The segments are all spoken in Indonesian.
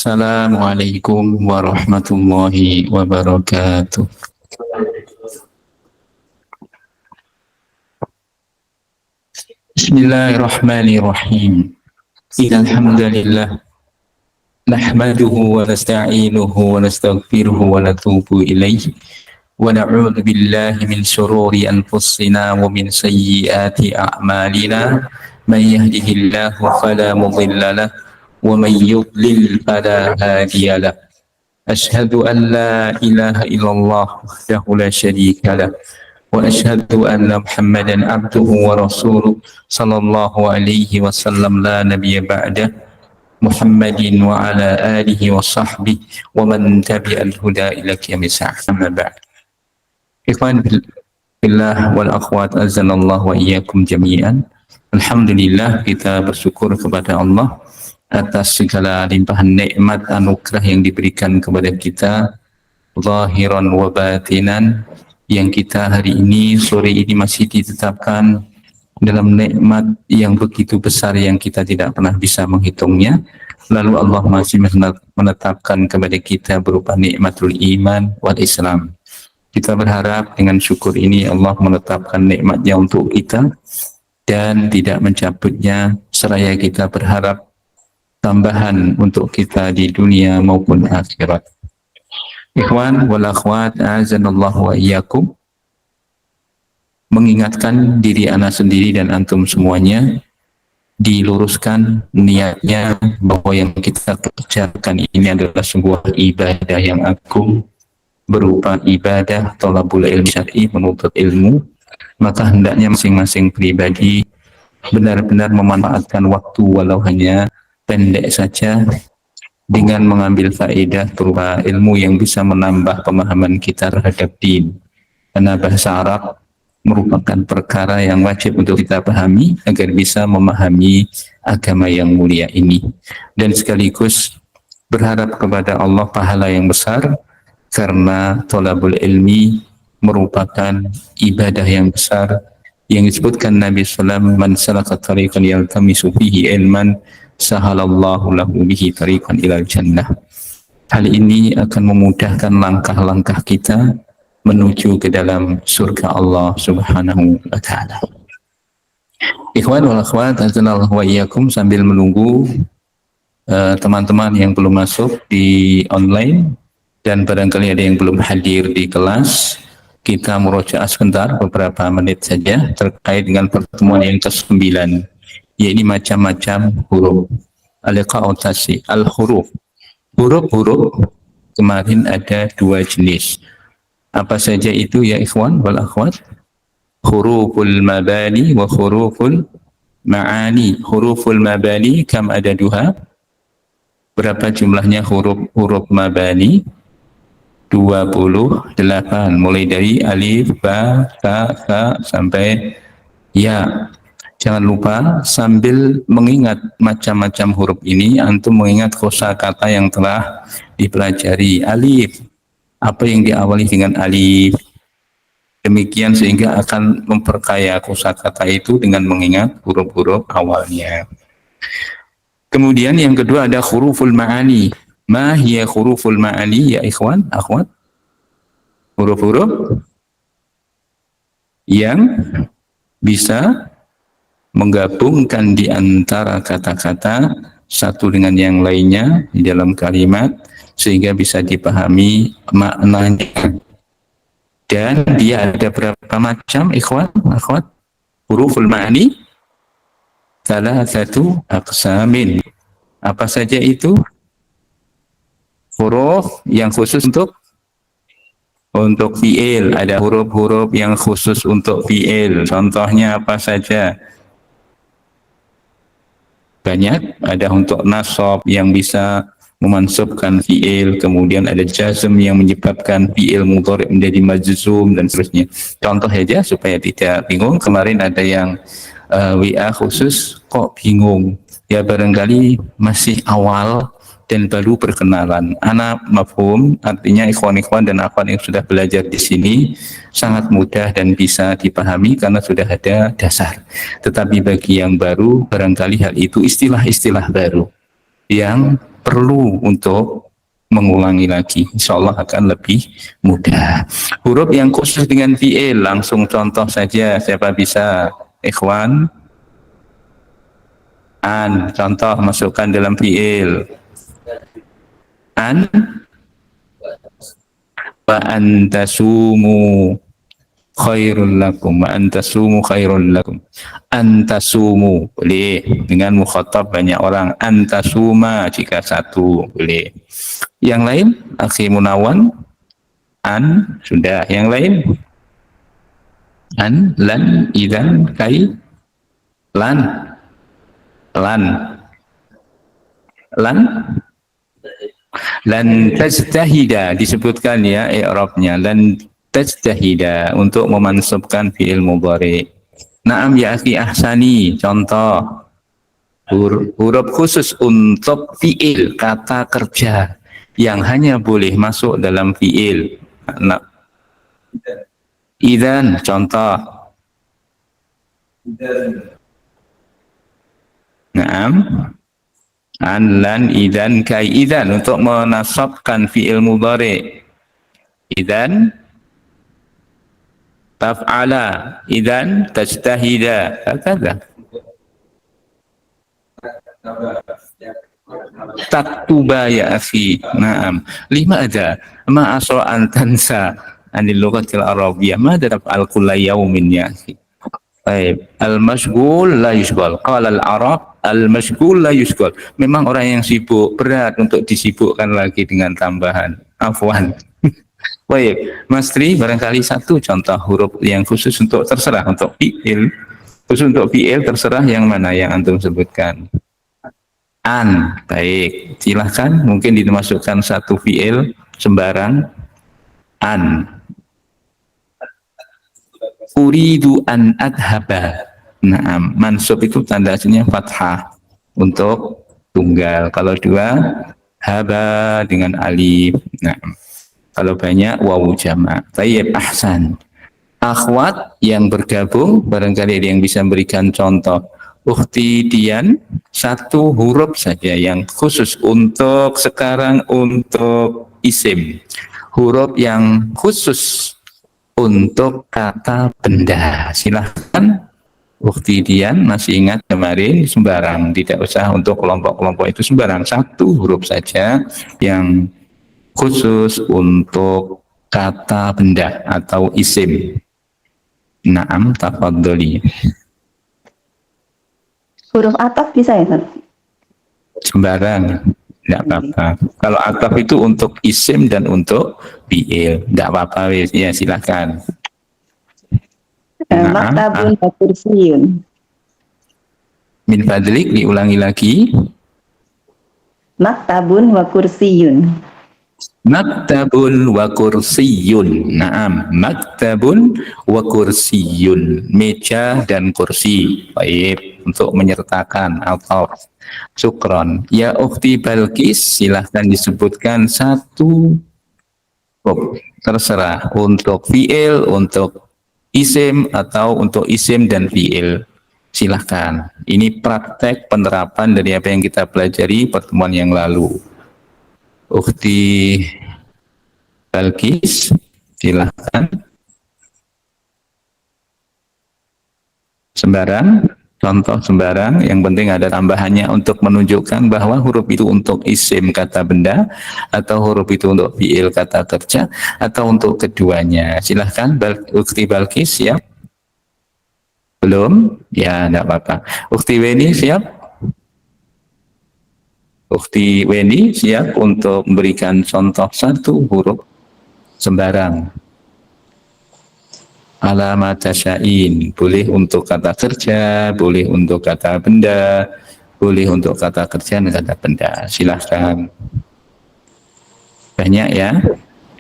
Assalamualaikum warahmatullahi wabarakatuh. Bismillahirrahmanirrahim. Innalhamdalillah nahmaduhu wa nasta'inuhu wa nastaghfiruhu wa natubu ilayhi wa na'udzu billahi min shururi anfusina wa min sayyiati a'malina man yahdihillahu fala mudilla lahu wa man yudlil fala hadiya lahu. Asyhadu an la ilaha illallah wahdahu la syarika lah wa asyhadu anna Muhammadan abduhu wa rasuluh sallallahu alaihi wasallam la nabiyya ba'dah Muhammadin wa ala alihi wa sahbihi wa man tabi'al huda ila qiyamis sa'a. Amma ba'd. Ikhwan billah wal akhwat azanallahu wa iyyakum jami'an. Alhamdulillah, kita bersyukur kepada Allah atas segala limpahan nikmat anugerah yang diberikan kepada kita zahiran wa batinan, yang kita hari ini sore ini masih ditetapkan dalam nikmat yang begitu besar yang kita tidak pernah bisa menghitungnya. Lalu Allah masih menetapkan kepada kita berupa nikmatul iman wal Islam. Kita berharap dengan syukur ini Allah menetapkan nikmatnya untuk kita dan tidak mencabutnya, seraya kita berharap tambahan untuk kita di dunia maupun akhirat. Ikhwan wal akhwat azanallahu wa iyyakum, mengingatkan diri ana sendiri dan antum semuanya, diluruskan niatnya bahwa yang kita kerjakan ini adalah sebuah ibadah yang agung, berupa ibadah thalabul ilmi syar'i, menuntut ilmu. Maka hendaknya masing-masing pribadi benar-benar memanfaatkan waktu walau hanya pendek saja dengan mengambil faedah berupa ilmu yang bisa menambah pemahaman kita terhadap din. Karena bahasa Arab merupakan perkara yang wajib untuk kita pahami agar bisa memahami agama yang mulia ini, dan sekaligus berharap kepada Allah pahala yang besar, karena thalabul ilmi merupakan ibadah yang besar yang disebutkan Nabi SAW, man salaka tariqan yaltamisu fihi ilman sahalallahu lahu bihi tariqan ilal jannah. Hal ini akan memudahkan langkah-langkah kita menuju ke dalam surga Allah Subhanahu wa taala. Ikhwan wal akhwat azanallahu wa iyyakum, sambil menunggu teman-teman yang belum masuk di online dan barangkali ada yang belum hadir di kelas, kita murojaah sebentar beberapa menit saja terkait dengan pertemuan yang ke-9, yaitu macam-macam huruf. Al-qautasi, al-huruf. Huruf-huruf kemarin ada 2 jenis. Apa saja itu ya ikhwan wal akhwat? Huruful mabani wa huruful ma'ani. Huruful mabani kam adaduha? Berapa jumlahnya huruf mabani? 28, mulai dari alif, ba, ta, sa sampai ya. Jangan lupa sambil mengingat macam-macam huruf ini, antum mengingat kosakata yang telah dipelajari. Alif, apa yang diawali dengan alif? Demikian sehingga akan memperkaya kosakata itu dengan mengingat huruf-huruf awalnya. Kemudian yang kedua ada huruful ma'ani. Ma hiya huruful ma'ani ya ikhwan, akhwat? Huruf-huruf yang bisa menggabungkan di antara kata-kata satu dengan yang lainnya di dalam kalimat sehingga bisa dipahami maknanya. Dan dia ada berapa macam ikhwan, akhwat? Huruful ma'ani salah satu aqsamin. Apa saja itu? Huruf yang khusus untuk fi'il. Ada huruf-huruf yang khusus untuk fi'il. Contohnya apa saja? Banyak. Ada untuk nasab yang bisa memansubkan fi'il, kemudian ada jazm yang menyebabkan fi'il mudhari' menjadi majzum dan seterusnya. Contoh saja supaya tidak bingung. Kemarin ada yang WA khusus, kok bingung? Ya barangkali masih awal dan baru perkenalan. Ana mafhum, artinya ikhwan-ikhwan dan akhwat yang sudah belajar di sini sangat mudah dan bisa dipahami karena sudah ada dasar. Tetapi bagi yang baru, barangkali hal itu istilah-istilah baru yang perlu untuk mengulangi lagi. Insya Allah akan lebih mudah. Huruf yang khusus dengan fi'il, langsung contoh saja. Siapa bisa? Ikhwan? An, contoh masukkan dalam fi'il. An, wa antasumu khairul lakum, wa antasumu khairul lakum. Antasumu boleh dengan mukhatab banyak orang. Antasuma jika satu boleh. Yang lain akhi Munawan, an sudah. Yang lain an, lan, idan, kai, lan, lan, lan, lan tajtahida disebutkan ya i'rabnya, lan tajtahida untuk memansubkan fi'il mudhari. Naam ya akhi ahsani, contoh huruf khusus untuk fi'il kata kerja yang hanya boleh masuk dalam fi'il. Nah, idzan contoh. Naam. An, lan, idzan, kai. Idzan untuk menasabkan fi'il mudhari. Idzan taf'ala, idzan tajtahida. Hakadha. Taktuba ya akhi. Naam. Lima ada. Ma asra an tansa anil lughatil arabiyyah. Ma taf'al kulla yaumin ya akhi. Baik. Al-mashghul la yushghal. Qala al-arab al-mashghul la yushghal. Memang orang yang sibuk berat untuk disibukkan lagi dengan tambahan. Afwan. Baik, Mas Tri barangkali satu contoh huruf yang khusus untuk terserah untuk fi'il. Khusus untuk fi'il terserah yang mana yang antum sebutkan. An, baik. Silahkan mungkin dimasukkan satu fi'il sembarang. An. Uridu an adhaba. Nah, mansub itu tanda aslinya fathah untuk tunggal. Kalau dua, haba dengan alif. Nah, kalau banyak wawu jamak. Tayyib, ahsan. Akhwat yang bergabung, barangkali ada yang bisa memberikan contoh. Ukhti Dian, satu huruf saja yang khusus untuk sekarang untuk isim. Huruf yang khusus untuk kata benda. Silahkan Ukhti Dian, masih ingat kemarin sembarang, tidak usah untuk kelompok-kelompok itu sembarang. Satu huruf saja yang khusus untuk kata benda atau isim. Naam, tafadholi. Huruf ataf bisa ya, Ustaz? Sembarang, tidak apa-apa. Kalau ataf itu untuk isim dan untuk fi'il, tidak apa-apa. Ya, silakan. Maktabun wa kursiyun. Min fadlik, diulangi lagi. Maktabun wa kursiyun. Maktabun wa kursiyun. Naam, maktabun wa kursiyun. Meja dan kursi. Baik, untuk menyertakan atau syukron. Ya ukhti Balkis, silahkan disebutkan satu. Terserah untuk fi'il, untuk isim atau untuk isim dan fi'il. Silahkan. Ini praktek penerapan dari apa yang kita pelajari pertemuan yang lalu. Ukhti Balkis, silahkan. Sembarang, contoh sembarang, yang penting ada tambahannya untuk menunjukkan bahwa huruf itu untuk isim kata benda, atau huruf itu untuk fi'il kata kerja, atau untuk keduanya. Silahkan, Ukhti Balkis, siap? Belum? Ya, tidak apa-apa. Ukhti Weni, siap? Ukhti Weni siap untuk memberikan contoh satu huruf sembarang. Alamat tasya'in, boleh untuk kata kerja, boleh untuk kata benda, boleh untuk kata kerja dan kata benda. Silahkan. Banyak ya.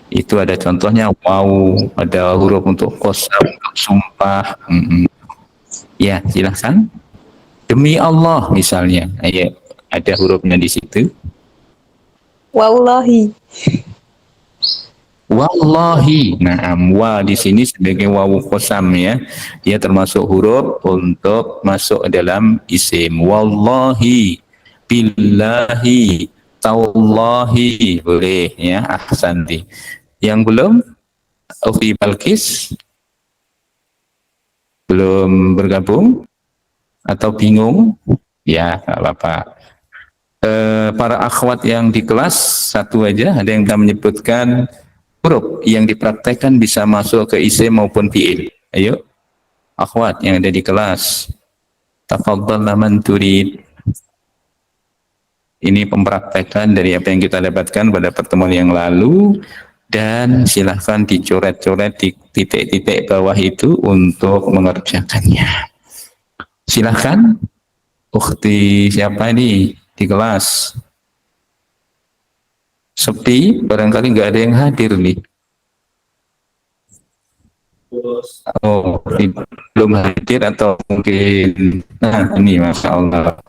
Itu ada contohnya wow, ada huruf untuk qasam, untuk sumpah. Ya, silahkan. Demi Allah misalnya. Ayo. Ada hurufnya di situ. Wallahi. Wallahi. Nah, wa di sini sebagai wawu qasam ya. Dia termasuk huruf untuk masuk dalam isim. Wallahi, billahi, Tallahi boleh ya, ahsanti. Yang belum, Ukhti Balkis belum bergabung atau bingung? Ya, nggak apa-apa. Para akhwat yang di kelas satu aja, ada yang bisa menyebutkan huruf yang dipraktekkan bisa masuk ke isim maupun fiil. Ayo, akhwat yang ada di kelas. Tafadhal man turid. Ini pempraktekan dari apa yang kita dapatkan pada pertemuan yang lalu, dan silahkan dicoret-coret di titik-titik bawah itu untuk mengerjakannya. Silahkan, ukhti siapa ini di kelas? Sepi, barangkali nggak ada yang hadir nih. Oh, belum hadir atau mungkin, nah ini Masya Allah.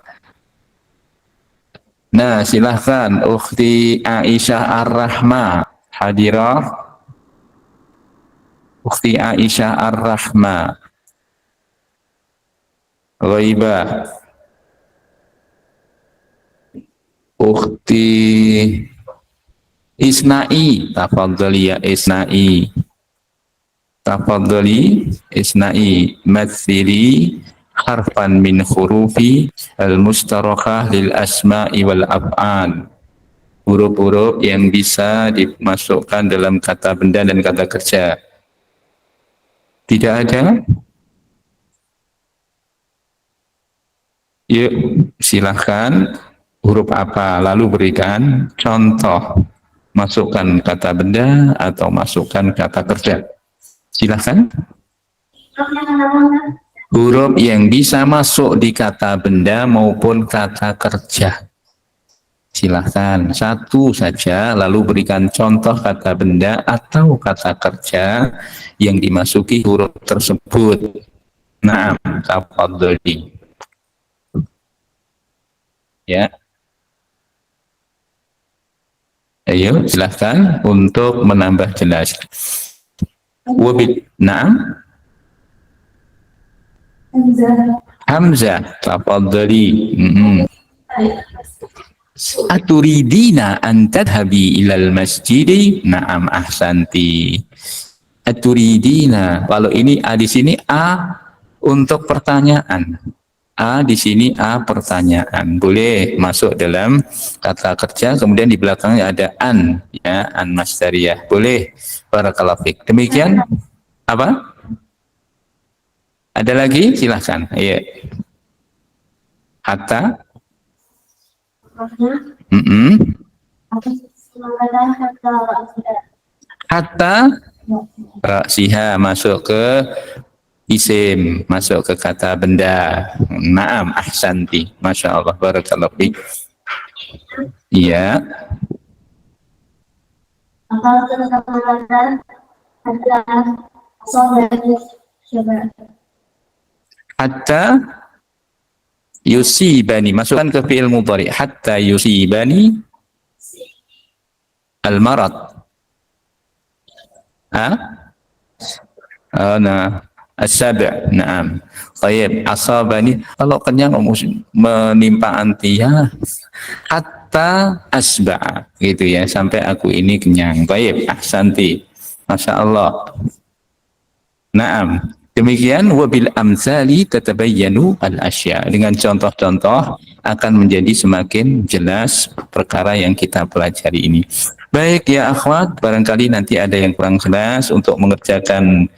Nah, silahkan Ukhti Aisyah Ar-Rahma hadirah. Ukhti Aisyah Ar-Rahma ghaibah. Ukhti Isnai, tafadhali ya Isnai. Tafadhali Isnai, mathili harfan min hurufi al-mustarakah lil asma'i wal af'al. Huruf-huruf yang bisa dimasukkan dalam kata benda dan kata kerja. Tidak ada? Yuk, silahkan. Huruf apa? Lalu berikan contoh. Masukkan kata benda atau masukkan kata kerja. Silahkan. Huruf yang bisa masuk di kata benda maupun kata kerja. Silahkan satu saja, lalu berikan contoh kata benda atau kata kerja yang dimasuki huruf tersebut. Nah, tafadhali. Ya. Ayo, silahkan untuk menambah jelas. Naam. Hamzah, tafadhali. Aturidina an tadhhabi ilal masjidi? Naam, ahsanti. Aturidina. Kalau ini A di sini A untuk pertanyaan. A di sini A pertanyaan. Boleh masuk dalam kata kerja, kemudian di belakangnya ada an, ya, an masdariyah. Boleh. Barakallahu fiik. Demikian apa? Ada lagi? Silahkan. Iya. Hatta. Hatta rasiha masuk ke isim, masuk ke kata benda. Naam, ahsanti. Masya Allah, barakallahu fiik. Iya. Hatta yusibani, masukkan ke fi'il mudhari. Hatta yusibani al-marad. Nah, as-sab'. Naam. Baik, asabani, kalau kenyang menimpa anti ya. Hatta asba'a, gitu ya, sampai aku ini kenyang. Baik, ahsanti. Masya Allah. Naam. Demikian wabil amsali tatabayyanu al-asya. Dengan contoh-contoh akan menjadi semakin jelas perkara yang kita pelajari ini. Baik ya akhwat, barangkali nanti ada yang kurang jelas untuk mengerjakan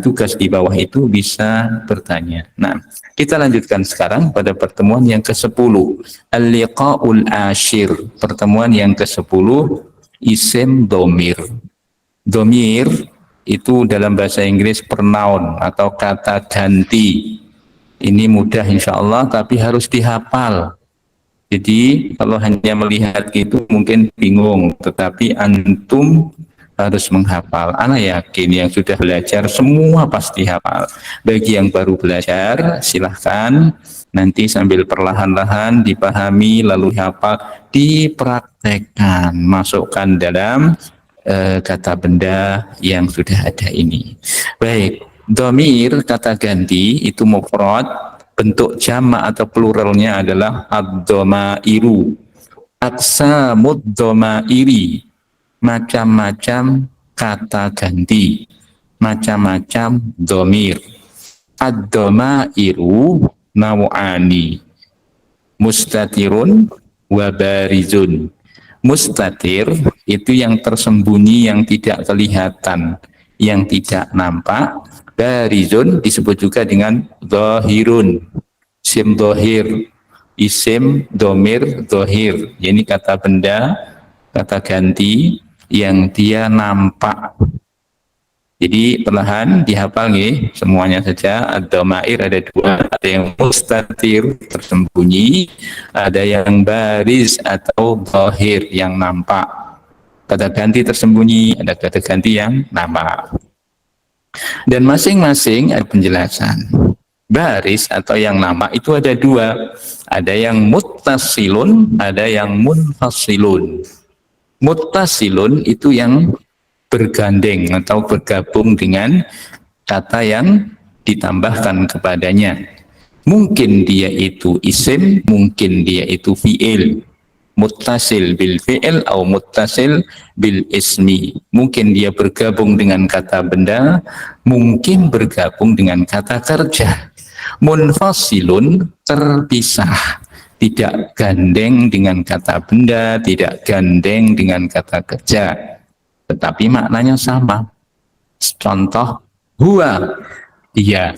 tugas di bawah itu bisa bertanya. Nah, kita lanjutkan sekarang pada pertemuan yang ke-10. Al-liqa'ul ashir. Pertemuan yang ke-10, isim domir. Domir itu dalam bahasa Inggris pronoun atau kata ganti. Ini mudah insya Allah, tapi harus dihafal. Jadi kalau hanya melihat gitu mungkin bingung, tetapi antum harus menghafal. Ana yakin yang sudah belajar semua pasti hafal. Bagi yang baru belajar, silahkan nanti sambil perlahan-lahan dipahami lalu hafal, dipraktekkan, masukkan dalam kata benda yang sudah ada ini. Baik, domir kata ganti itu mufrad, bentuk jamak atau pluralnya adalah ad-domairu. Aksamud domairi, macam-macam kata ganti, macam-macam domir. Ad-domairu naw'ani, mustatirun wa barizun. Mustatir itu yang tersembunyi, yang tidak kelihatan, yang tidak nampak. Barizun disebut juga dengan zahirun, isim zahir, isim domir zahir. Ini kata benda, kata ganti yang dia nampak. Jadi perlahan dihafal nih semuanya saja. Ad-dhamair ada dua, ada yang mustatir tersembunyi, ada yang baris atau zahir yang nampak. Kata ganti tersembunyi, ada kata ganti yang nampak. Dan masing-masing ada penjelasan. Baris atau yang nampak itu ada dua, ada yang muttasilun, ada yang munfasilun. Muttasilun itu yang bergandeng atau bergabung dengan kata yang ditambahkan kepadanya. Mungkin dia itu isim, mungkin dia itu fi'il. Muttasil bil fi'il atau muttasil bil ismi. Mungkin dia bergabung dengan kata benda, mungkin bergabung dengan kata kerja. Munfasilun terpisah, tidak gandeng dengan kata benda, tidak gandeng dengan kata kerja, tetapi maknanya sama. Contoh, huwa, dia,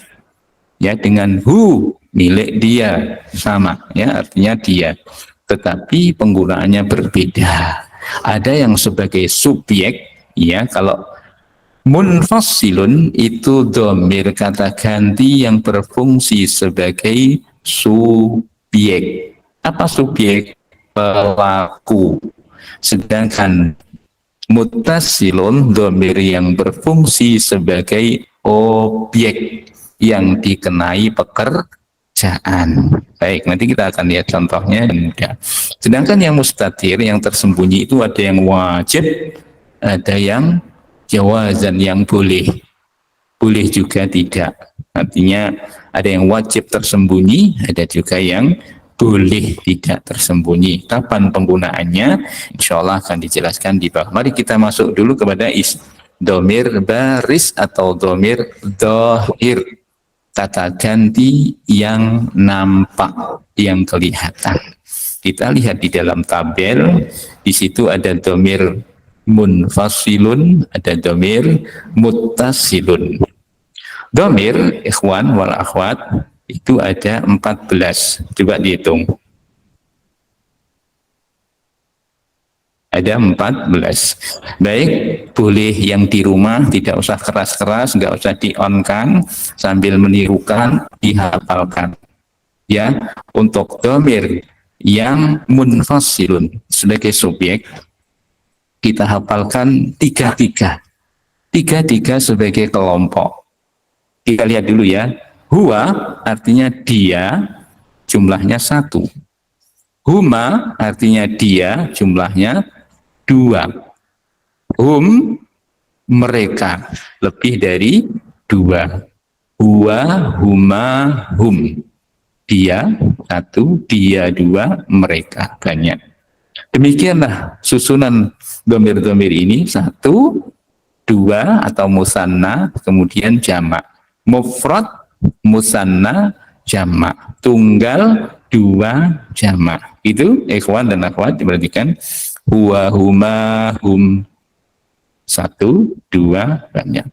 ya, dengan hu, milik dia, sama, ya, artinya dia, tetapi penggunaannya berbeda. Ada yang sebagai subjek, ya, kalau munfasilun itu dhamir kata ganti yang berfungsi sebagai subjek. Apa subjek? Pelaku. Sedangkan muttasilun dhamir yang berfungsi sebagai objek yang dikenai pekerjaan. Baik, nanti kita akan lihat contohnya yang mudah. Sedangkan yang mustatir, yang tersembunyi itu ada yang wajib, ada yang jawazan, yang boleh. Boleh juga tidak. Artinya ada yang wajib tersembunyi, ada juga yang boleh tidak tersembunyi. Kapan penggunaannya? Insya Allah akan dijelaskan di bawah. Mari kita masuk dulu kepada domir baris atau domir dohir. Kata ganti yang nampak, yang kelihatan. Kita lihat di dalam tabel, di situ ada domir munfasilun, ada domir muttasilun. Domir, ikhwan wal akhwat, itu ada 14. Coba dihitung. Ada 14. Baik, boleh yang di rumah, tidak usah keras-keras, nggak usah di-on-kan, sambil menirukan, dihafalkan. Ya, untuk domir yang munfasilun sebagai subjek, kita hafalkan 3-3. 3-3 sebagai kelompok. Kita lihat dulu ya. Huwa artinya dia, jumlahnya 1. Huma artinya dia, jumlahnya 2. Hum, mereka, lebih dari 2. Huwa, huma, hum. Dia 1, dia 2, mereka banyak. Demikianlah susunan domir-domir ini, 1, 2 atau musanna, kemudian jamak. Mufrad, musanna, jamak. Tunggal, 2, jamak. Itu ikhwan dan akhwat diperhatikan. Huwa, huma, hum. 1, 2, banyak.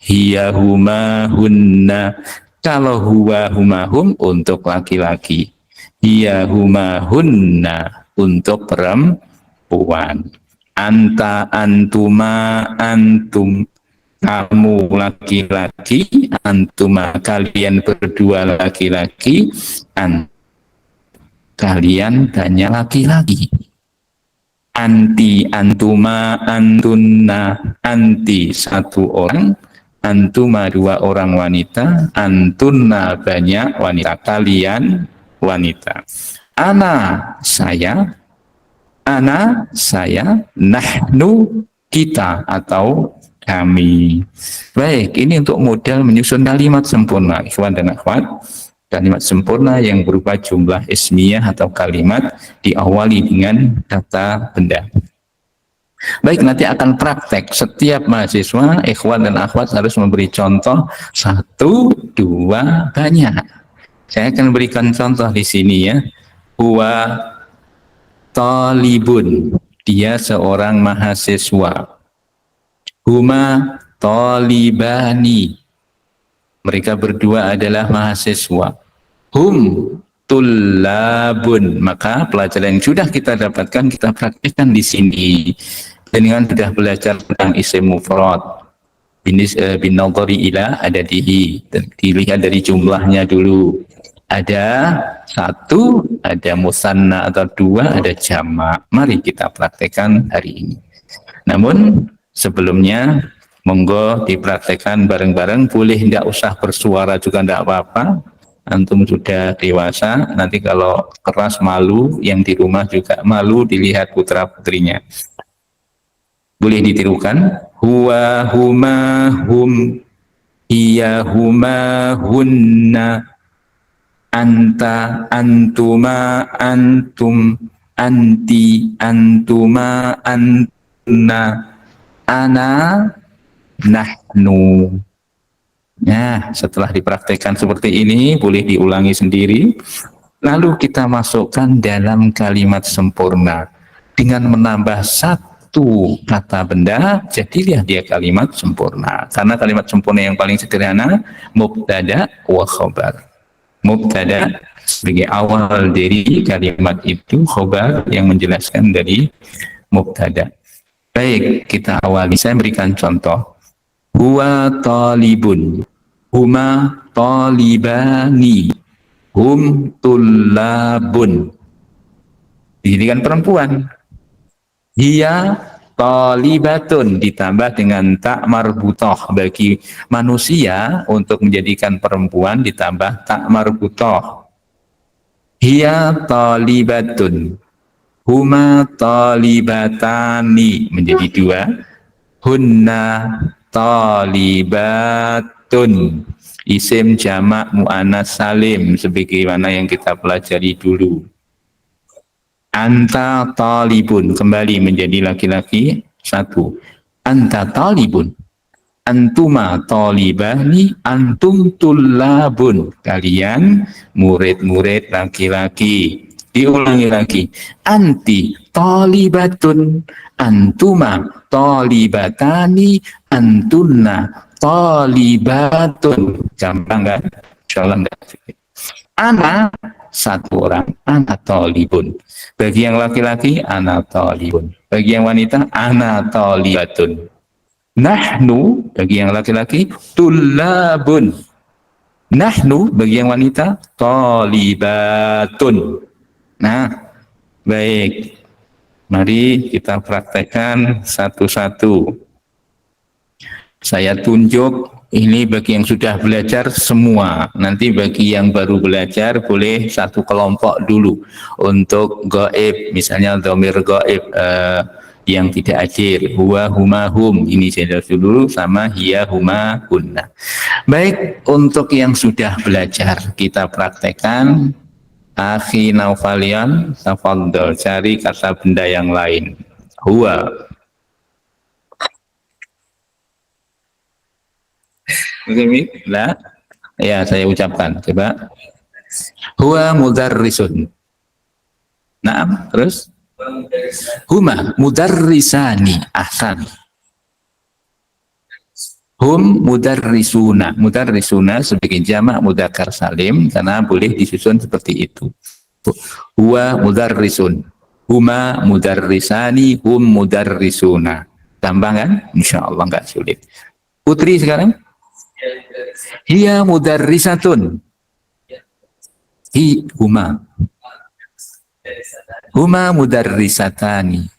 Hiya, huma, hunna. Kalau huwa, huma, hum untuk laki-laki. Hiya, huma, hunna untuk perempuan. Anta, antuma, antum, kamu laki-laki, antuma kalian berdua laki-laki, kalian banyak laki-laki. Anti, antuma, antunna, anti 1 orang, antuma 2 orang wanita, antunna banyak wanita, kalian wanita. Ana saya, nahnu kita atau kami. Baik, ini untuk modal menyusun kalimat sempurna, ikhwan dan akhwat. Kalimat sempurna yang berupa jumlah ismiyah atau kalimat diawali dengan kata benda. Baik, nanti akan praktek. Setiap mahasiswa, ikhwan dan akhwat harus memberi contoh satu, dua, banyak. Saya akan berikan contoh di sini ya. Huwa talibun. Dia seorang mahasiswa. Huma talibani. Mereka berdua adalah mahasiswa. Hum tullabun. Maka pelajaran yang sudah kita dapatkan kita praktikkan di sini. Dengan sudah belajar tentang isim mufrad bin nadhari ila adadihi, dilihat dari jumlahnya dulu. Ada satu, ada musanna atau dua, ada jamak. Mari kita praktekkan hari ini. Namun sebelumnya monggo dipraktekkan bareng-bareng. Boleh tidak usah bersuara juga tidak apa-apa. Antum sudah dewasa, nanti kalau keras malu, yang di rumah juga malu dilihat putra-putrinya. Boleh ditirukan. Huwa huma hum, hiya huma hunna, anta antuma antum, anti antuma antunna, ana nahnu. Nah, setelah dipraktekkan seperti ini, boleh diulangi sendiri. Lalu kita masukkan dalam kalimat sempurna dengan menambah satu kata benda, jadilah dia kalimat sempurna. Karena kalimat sempurna yang paling sederhana, mubtada wa khobar. Mubtada sebagai awal dari kalimat itu, khobar yang menjelaskan dari mubtada. Baik, kita awali. Saya berikan contoh. Huwa talibun, huma talibani, hum tullabun. Dijadikan perempuan. Hiya talibatun, ditambah dengan tak marbutah. Bagi manusia untuk menjadikan perempuan ditambah tak marbutah. Hiya talibatun, huma talibatani, menjadi dua. Hunna talibatun, isim jamak muannas salim sebagaimana yang kita pelajari dulu. Anta talibun, kembali menjadi laki-laki satu. Anta talibun, antuma talibani, antum tullabun, kalian murid-murid laki-laki. Diulangi lagi. Anti talibatun, antuma talibatani, antunna talibatun. Gampang kan? Insyaallah enggak. Ana satu orang, ana talibun. Bagi yang laki-laki, ana talibun. Bagi yang wanita, ana talibatun. Nahnu, bagi yang laki-laki, tullabun. Nahnu, bagi yang wanita, talibatun. Nah, baik. Mari kita praktekkan satu-satu. Saya tunjuk. Ini bagi yang sudah belajar semua. Nanti bagi yang baru belajar boleh satu kelompok dulu. Untuk gaib, misalnya dhamir gaib yang tidak hadir. Huwa huma hum, ini saya dulu, sama hiya huma hunna. Baik, untuk yang sudah belajar kita praktekkan. Akhi Naufalian, tafadhol, cari kata benda yang lain. Huwa. Lah, ya saya ucapkan. Coba. Huwa mudarrisun. Naam, terus? Huma mudarrisani. Ahsan. Hum mudarrisuna. Mudarrisuna sebagai jamak mudzakkar salim karena boleh disusun seperti itu. Huwa mudarrisun. Huma mudarrisani, hum mudarrisuna. Gampang kan? Insyaallah enggak sulit. Putri sekarang? Hiya mudarrisatun. Huma. Huma mudarrisatani.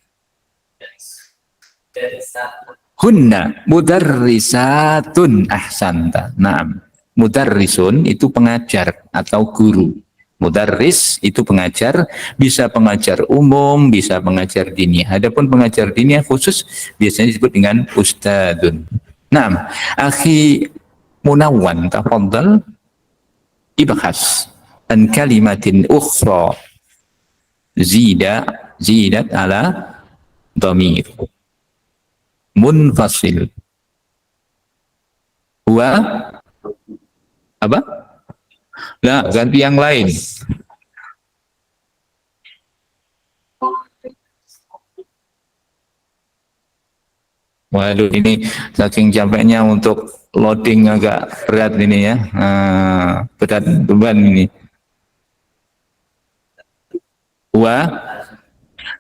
Hunna mudarrisatun. Ahsanta. Naam. Mudarrisun itu pengajar atau guru. Mudarris itu pengajar, bisa pengajar umum, bisa pengajar diniyah. Adapun pengajar diniyah khusus biasanya disebut dengan ustadun. Naam. Akhi Munawwan, tafadhal. ibhas an kalimatin ukhra zidat ala dhamir munfasil. Huwa apa? Nah, ganti yang lain. Waduh, ini saking capeknya untuk loading agak berat ini ya. Berat beban ini.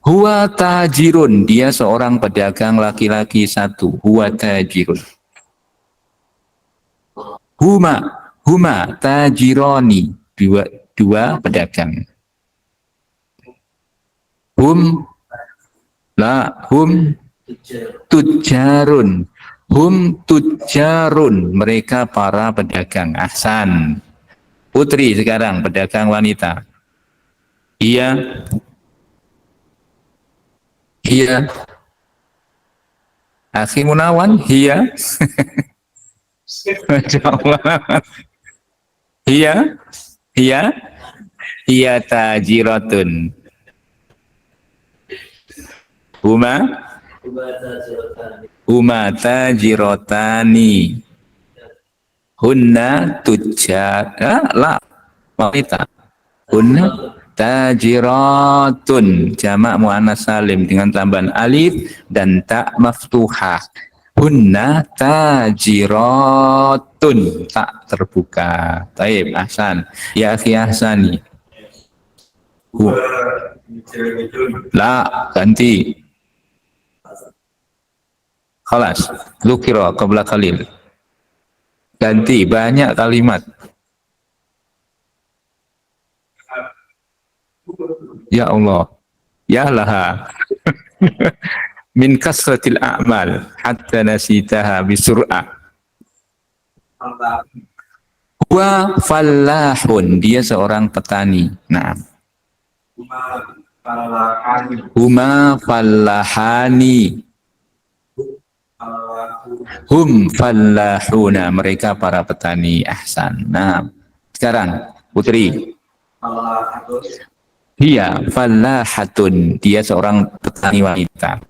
Huwa tajirun, dia seorang pedagang laki-laki satu. Huwa tajirun. Huma tajironi, dua pedagang. Hum tujarun. Hum tujarun, mereka para pedagang. Ahsan. Putri sekarang pedagang wanita. Iya. Akhi Munawan, iya. Masya Allah. Iya tajiratun. Huma tajirotani. Hunna tujar. La. Wanita. Hunna tajiratun. Jamak muannas salim dengan tambahan alif dan ta maftuhah. Hunna tajiratun, tak terbuka. Taib, ahsan. Ya akhi ahsani. La, ganti. Khalas. Dzukira qabla qalil. Ganti, banyak kalimat. Ya Allah. Ya laha. Min kasratil a'mal hatta nasitaha bisur'ah. Huwa fallahun, dia seorang petani. Nah. Huma fallahani. Hum fallahuna, mereka para petani. Ahsan. Nah, sekarang Putri. Dia fallahatun, dia seorang petani wanita.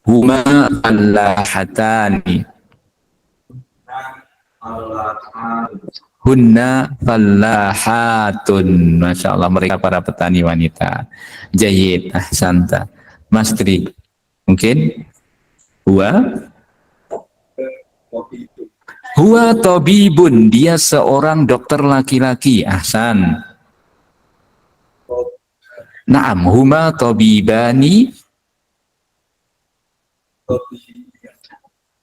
Huma fallahatani. Hunna fallahatun. Masya Allah, mereka para petani wanita. Jayyid, ahsanta. Mas Tri, mungkin? Huwa tabibun, dia seorang dokter laki-laki. Ahsan. Naam, huma tabibani.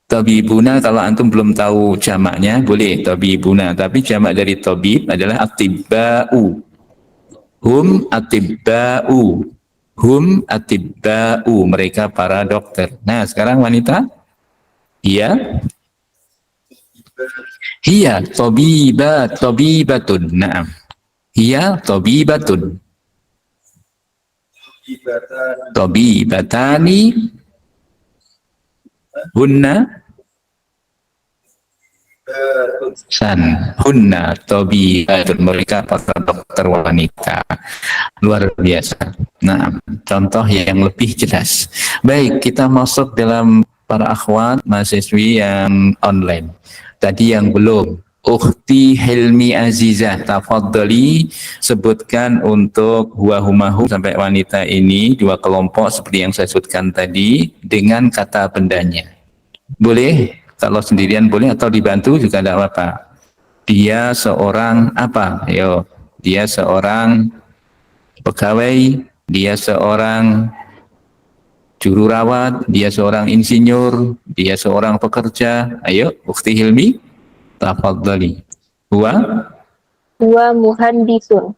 Tabibuna, kalau antum belum tahu jamaknya boleh tabibuna, tapi jamak dari tabib adalah atibba'u. Hum atibba'u. Hum atibba'u, mereka para dokter. Nah, sekarang wanita? Iya. Hiya tabibatun. Naam. Hiya tabibatun. Tabibatani. Hunna hunna tabibatun, mereka para dokter wanita. Luar biasa. Nah, contoh yang lebih jelas. Baik, kita masuk dalam para akhwat mahasiswi yang online. Tadi yang belum, Ukhti Hilmi Azizah, tafadhali sebutkan untuk huwa humahu sampai wanita ini dua kelompok seperti yang saya sebutkan tadi dengan kata bendanya. Boleh, kalau sendirian boleh atau dibantu juga tidak apa-apa. Dia seorang apa? Ayo, dia seorang pegawai, dia seorang juru rawat, dia seorang insinyur, dia seorang pekerja. Ayo, Ukhti Hilmi, tafadhali. Huwa muhandisun.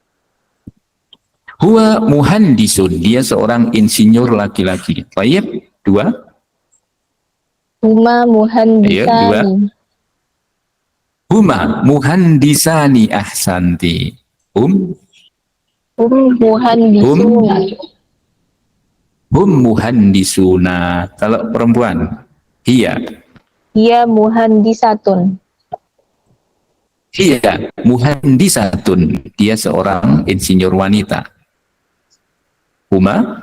Huwa muhandisun, dia seorang insinyur laki-laki. Baik, dua. Huma muhandisani. Ayo, dua. Huma muhandisani, ahsanti. Muhandisuna. Hum muhandisuna. Kalau perempuan, hiya Hiya muhandisatun. Iya, muhandisatun. Dia seorang insinyur wanita. Huma,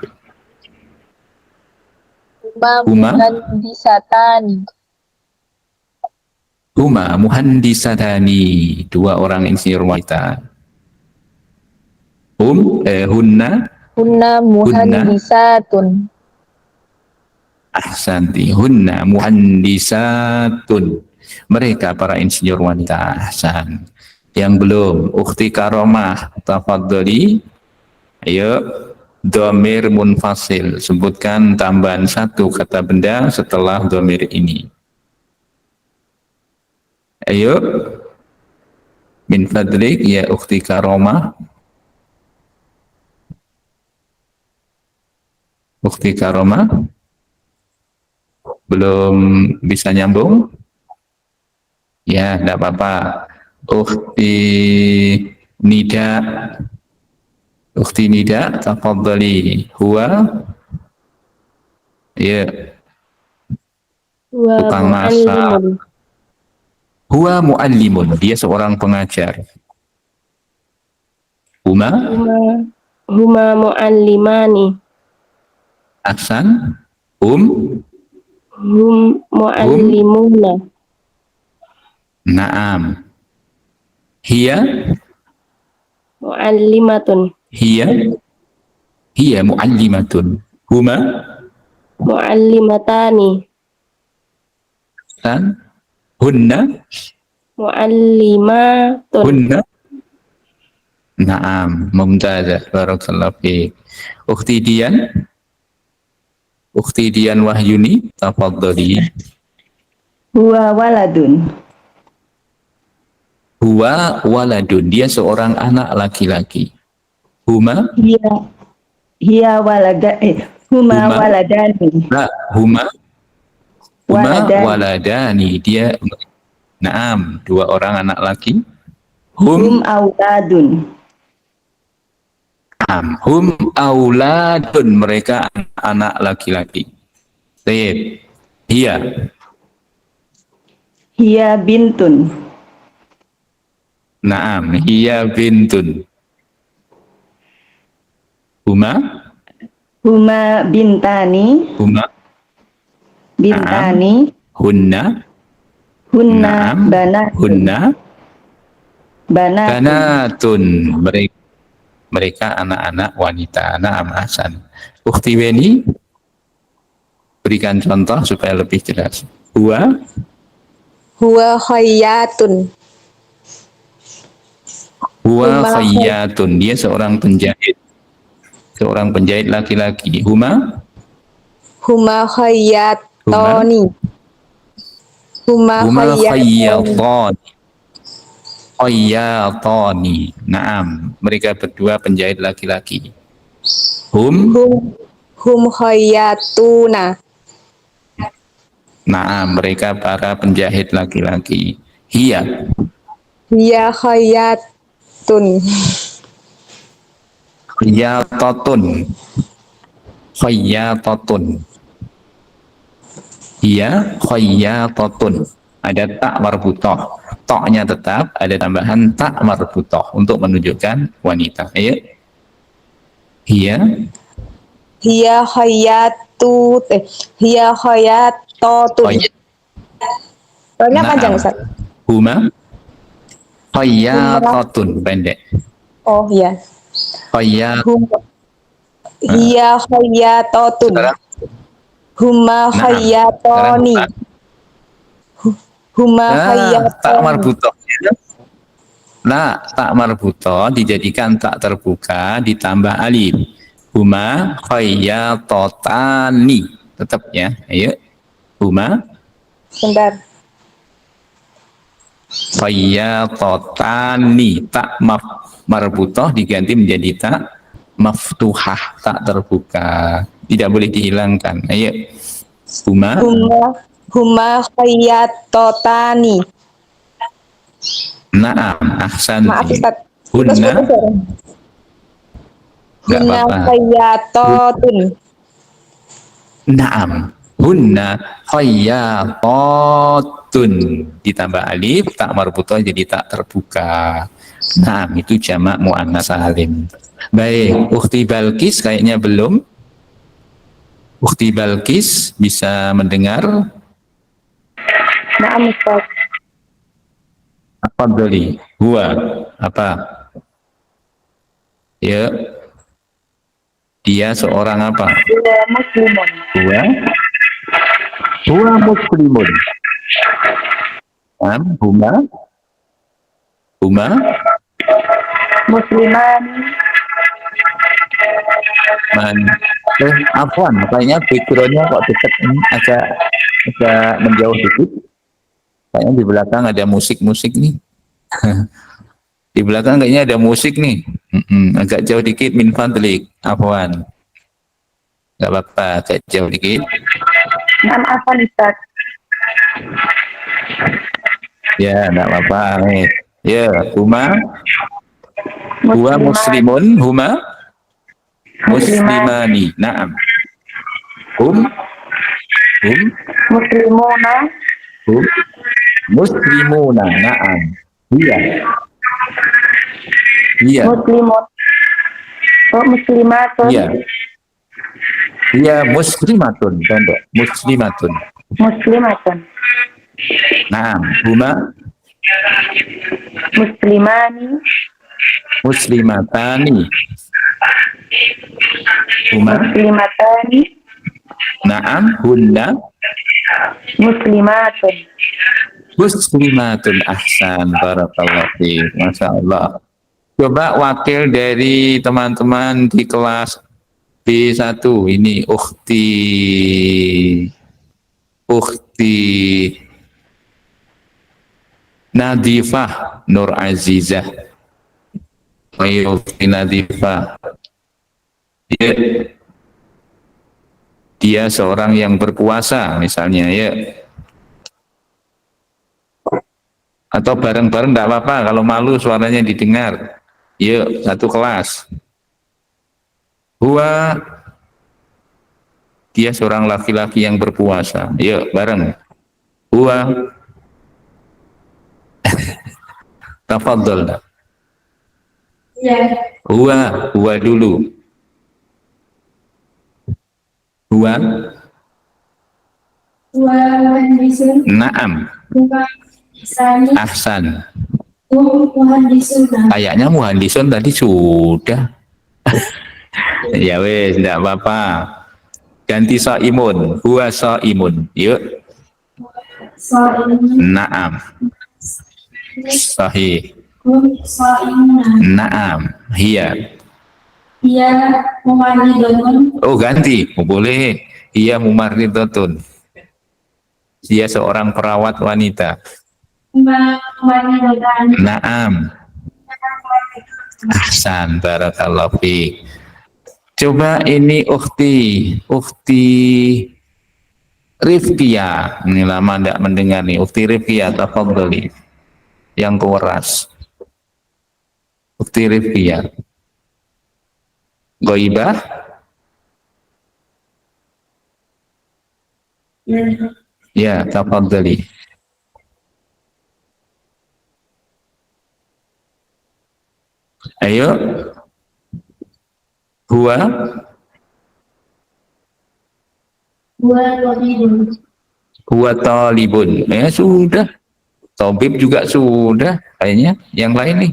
Huma, muhandisatani. Huma muhandisatani. Dua orang insinyur wanita. Hunna, Hunna muhandisatun. ahsanti. Hunna muhandisatun. Mereka para insinyur wanita. Ahsan. Yang belum, ukhti karomah, tafadhali. Ayo, dhamir munfasil. Sebutkan tambahan satu kata benda setelah dhamir ini. Ayo, min fadlik ya ukhti karomah. Ukhti karomah. Belum bisa nyambung? Ya, enggak apa-apa. Ukhti Nida. Ukhti Nida, tafadhali. Huwa, ya, Wa tukang masak. muallimun. Huwa muallimun, dia seorang pengajar. Huma, Huma muallimani. ahsan. Hum muallimuna. Naam. Hiya, Muallimatun. hiya muallimatun. Huma, Muallimatani. ahsan. Hunna, Muallimatun. hunna. Naam, mumtazah. Barakallahu fiik. Ukhti Dian, Ukhti Dian Wahyuni, tafadhali. Huwa waladun. Huwa waladun, dia seorang anak laki-laki. Huma, Hiya huma Huma. waladani. huma Waladani. waladani, dia naam, dua orang anak laki. Hum auladun. Hum auladun, mereka anak laki-laki. Baik. Hiya bintun. Naam, hiya bintun. Huma Bintani. huma Bintani. hunna Hunna naam banatun. hunna Banatun. banatun, mereka anak-anak wanita. Naam, ahsan. Ukhti Weni, berikan contoh supaya lebih jelas. Huwa khayyatun. Huwa khayyatun, dia seorang penjahit. Seorang penjahit laki-laki. Huma Khayyatoni. Huma khayyatoni. khayyatani. Naam, mereka berdua penjahit laki-laki. Hum Khayyatuna. naam, mereka para penjahit laki-laki. Hiya Khayyatun. khayyatatun. Khayyatatun. Hiya khayyatatun. Ada tak marbutoh. Toknya tetap, ada tambahan tak marbutoh untuk menunjukkan wanita. Ayo. Hiya Hiya khayyatotun. Soalnya panjang, Ustaz. Huma khayyatatun, pendek. Oh iya. Khayyat. Hiya khayyatotun. Huma khayyatoni. Huma tak khayyatoni. marbutoh. Nah, tak marbutoh dijadikan tak terbuka ditambah alif. Huma khayyatatani. Tetap ya. Ayo. Huma Bentar. khayyatatani. Tak marbutoh diganti menjadi tak maftuhah, tak terbuka. Tidak boleh dihilangkan. Ayo. Huma khayyatotani. Naam, ahsanti. Maaf, Ustaz. Hunna Nggak apa-apa. khayyatotun. Naam. hunna khayyatotun, ditambah alif, tak marbutah jadi tak terbuka. Nah, itu jamak muannas salim. Baik, Ukhti Balkis kayaknya belum. Ukhti Balkis bisa mendengar? Naam Ustaz. Apa beli? Gua apa? Ya, dia seorang apa? Huwa muslimun. Gua muslimun. Huma Musliman. man. Afwan, kayaknya backgroundnya kok dekat ini agak menjauh dikit. Kayaknya di belakang ada musik-musik nih. Di belakang kayaknya ada musik nih. Agak jauh dikit min fadlik. Afwan. Gak apa-apa, agak jauh dikit. Naam afan Ustaz. Ya, gak apa-apa. Ya, huma muslimun, huma muslimani. Naam. Muslimuna. Muslimuna. Naam. Iya. Muslimun. Oh, muslimatun. Iya. Iya, muslimatun. Contoh, muslimatun. Muslimatun. Naam. Huma Muslimani. muslimatani. Huma Muslimatani. naam. Hunna Muslimatun. muslimatun. Ahsan, barakallahu fiik. Masya Allah. Coba wakil dari teman-teman di kelas B1 ini Ukhti Nadifah Nur Azizah. Ayo Ukhti Nadifah. Dia seorang yang berpuasa misalnya ya. Atau bareng-bareng enggak apa-apa kalau malu suaranya didengar. Yuk, satu kelas. Dia seorang laki-laki yang berpuasa. Yuk, bareng. Tafadhol. Ya. Huwa dulu. Muhandisun. Naam. Isani. Ahsan. Muhandisun. Kayaknya muhandisun tadi sudah. Ya wes, enggak apa-apa. Ganti saimun. Huwa saimun. Yuk. Saimun. Naam. Sahih. Saimuna. Naam. Hiya. Ia mumanidun. Oh, ganti. Oh, boleh. Iya mumarridatun. Dia seorang perawat wanita. Mumanidun. Naam. Ahsan, barakallahu fiik. Coba ini Ukhti Rifkia. Ini lama tidak mendengar nih. Ukhti Rifkia, tafadhali. Yang keras. Ukhti Rifkia. Ghaibah? Ya, tafadhali. Ayo. Huwa talibun. Ya sudah. Tabib juga sudah. Kayaknya yang lain nih.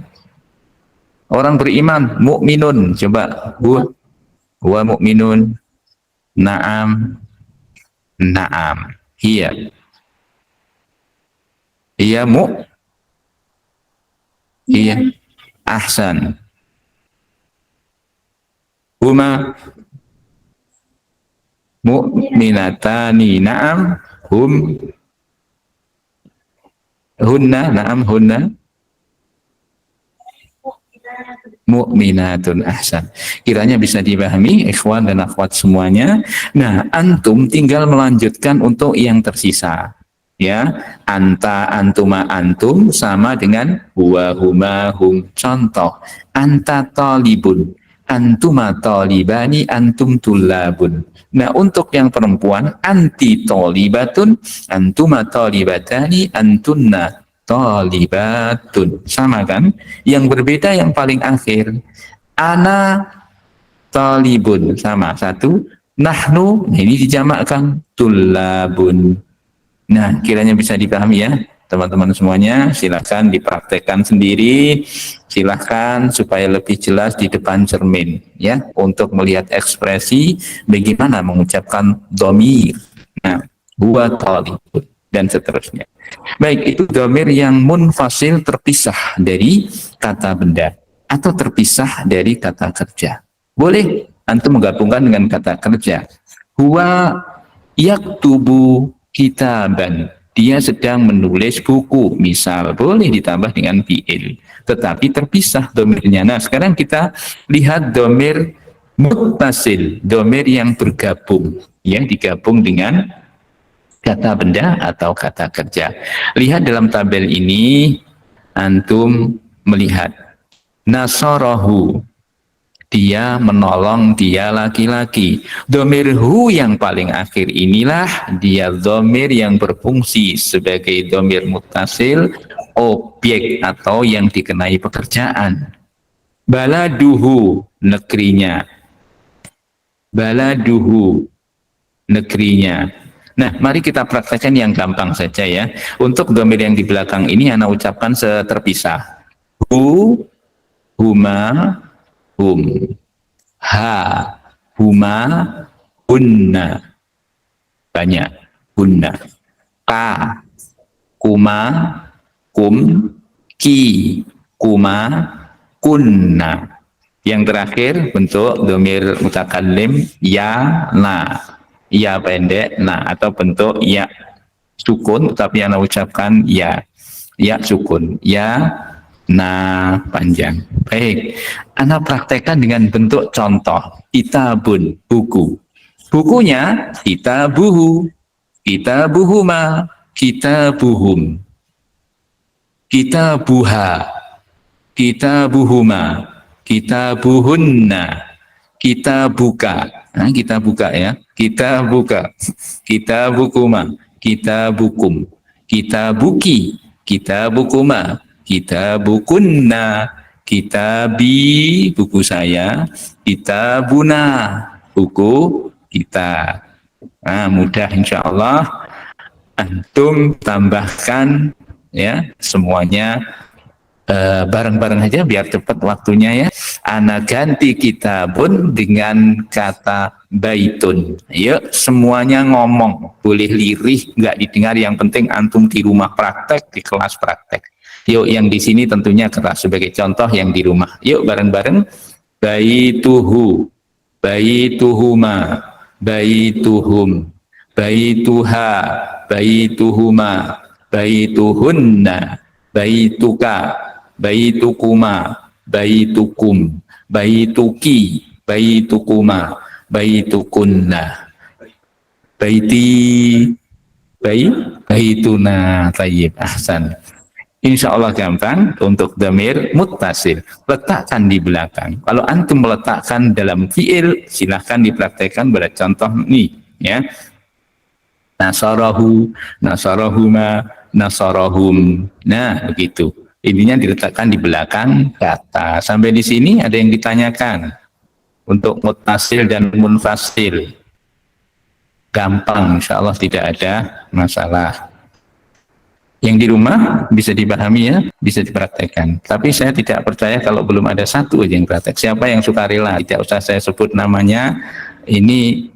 Orang beriman, mukminun. Coba huwa mukminun. Naam. Iya. Iya Iya. Ahsan. Huma mu'minatani. Naam. Hunna mu'minatun. Ahsan. Kiranya bisa dipahami ikhwan dan akhwat semuanya. Nah, antum tinggal melanjutkan untuk yang tersisa. Ya, anta, antuma, antum sama dengan huwa, huma, hum. Contoh, anta talibun. antuma talibani antum tulabun. Nah, untuk yang perempuan anti talibatun antuma talibatani antunna talibatun. Sama kan? Yang berbeda yang paling akhir. Ana talibun, sama satu. Nahnu, ini dijamakkan tulabun. Nah, kiranya bisa dipahami ya teman-teman semuanya. Silakan dipraktekkan sendiri, silakan supaya lebih jelas di depan cermin ya, untuk melihat ekspresi bagaimana mengucapkan dhamir. Nah, huwa talibun dan seterusnya. Baik, itu dhamir yang munfasil, terpisah dari kata benda atau terpisah dari kata kerja. Boleh antum menggabungkan dengan kata kerja. Huwa yaktubu kitaban. Dia sedang menulis buku, misal, boleh ditambah dengan fi'il, tetapi terpisah domirnya. Nah, sekarang kita lihat domir muttasil, domir yang bergabung, ya, digabung dengan kata benda atau kata kerja. Lihat dalam tabel ini, antum melihat nasarahu, dia menolong, dia laki-laki. Domir hu yang paling akhir inilah dia domir yang berfungsi sebagai domir muttasil, objek atau yang dikenai pekerjaan. Baladuhu, negerinya. Baladuhu, negerinya. Nah, mari kita praktekkan yang gampang saja ya. Untuk domir yang di belakang ini ana ucapkan seterpisah. Hu, huma, hum, ha, huma, hunna, banyak, hunna, ka, kuma, kum, ki, kuma, kunna. Yang terakhir bentuk domir mutakallim ya, na, ya pendek, na, atau bentuk ya sukun tapi yang ucapkan ya sukun, ya, nah panjang. Baik, Anda praktekkan dengan bentuk contoh. Kitabun, buku. Bukunya kitabuhu, kitabuhuma, kitabuhum, kitabuha, kitabuhuma, kitabuhunna, kitabuka. Nah, kita buka ya. Kita buka. Kitabukuma, kitabukum, kitabuki, kitabukuma, kitabukunna, kitabi, buku saya, kitabuna, buku kita. Nah, mudah insya Allah. Antum tambahkan ya semuanya bareng-bareng aja biar cepat waktunya ya. Ana ganti kitabun dengan kata baitun. Yuk semuanya ngomong, boleh lirih, nggak didengar, yang penting antum di rumah praktek, di kelas praktek. Yuk yang di sini tentunya keras sebagai contoh yang di rumah. Yuk bareng-bareng. Baituhu, baituhuma, baituhum, baituha, baituhuma, baituhunna, baituka, baitukuma, baitukum, baituki, baitukuma, baitukunna, baiti, baituna. Tayyib, ahsan. Insya Allah gampang. Untuk damir muttasil, letakkan di belakang. Kalau antum meletakkan dalam fi'il, silahkan dipraktekkan pada contoh ini ya. Nasarahu, nasarahuma, nasarahum. Nah begitu, intinya diletakkan di belakang kata. Sampai di sini ada yang ditanyakan untuk muttasil dan munfasil? Gampang, insya Allah tidak ada masalah. Yang di rumah bisa dipahami ya, bisa dipraktekkan. Tapi saya tidak percaya kalau belum ada satu aja yang praktek. Siapa yang suka rela, tidak usah saya sebut namanya. Ini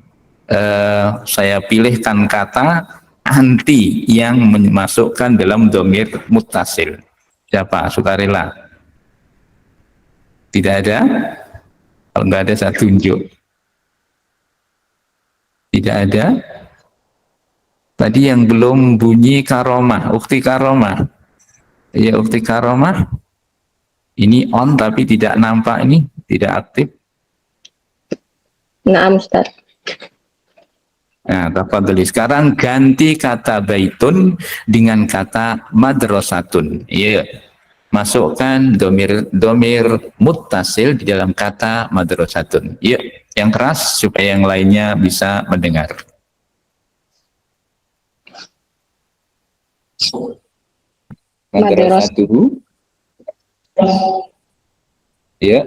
saya pilihkan kata anti yang memasukkan dalam domir muttasil. Siapa suka rela? Tidak ada? Kalau nggak ada saya tunjuk. Tidak ada? Tadi yang belum bunyi karomah, ukti karomah. Ya ukti karomah. Ini on tapi tidak nampak, ini tidak aktif. Naam, Ustaz. Nah, tafadhali. Sekarang ganti kata baitun dengan kata madrasatun. Iya. masukkan domir muttasil di dalam kata madrasatun. Yuk, yang keras supaya yang lainnya bisa mendengar. Madrasatuhu. Ya.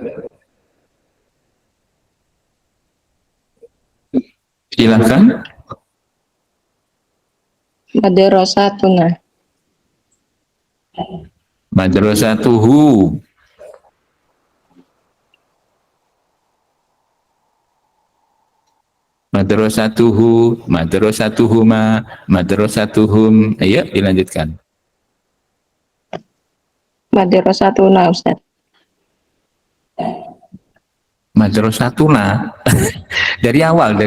Silakan. Madrasatuna. Madrasatuhu. Madrasatuhu, madrasatuhuma, madrasatuhum. Ayo dilanjutkan. Madrasatuna, Ustaz. Madrasatuna. dari awal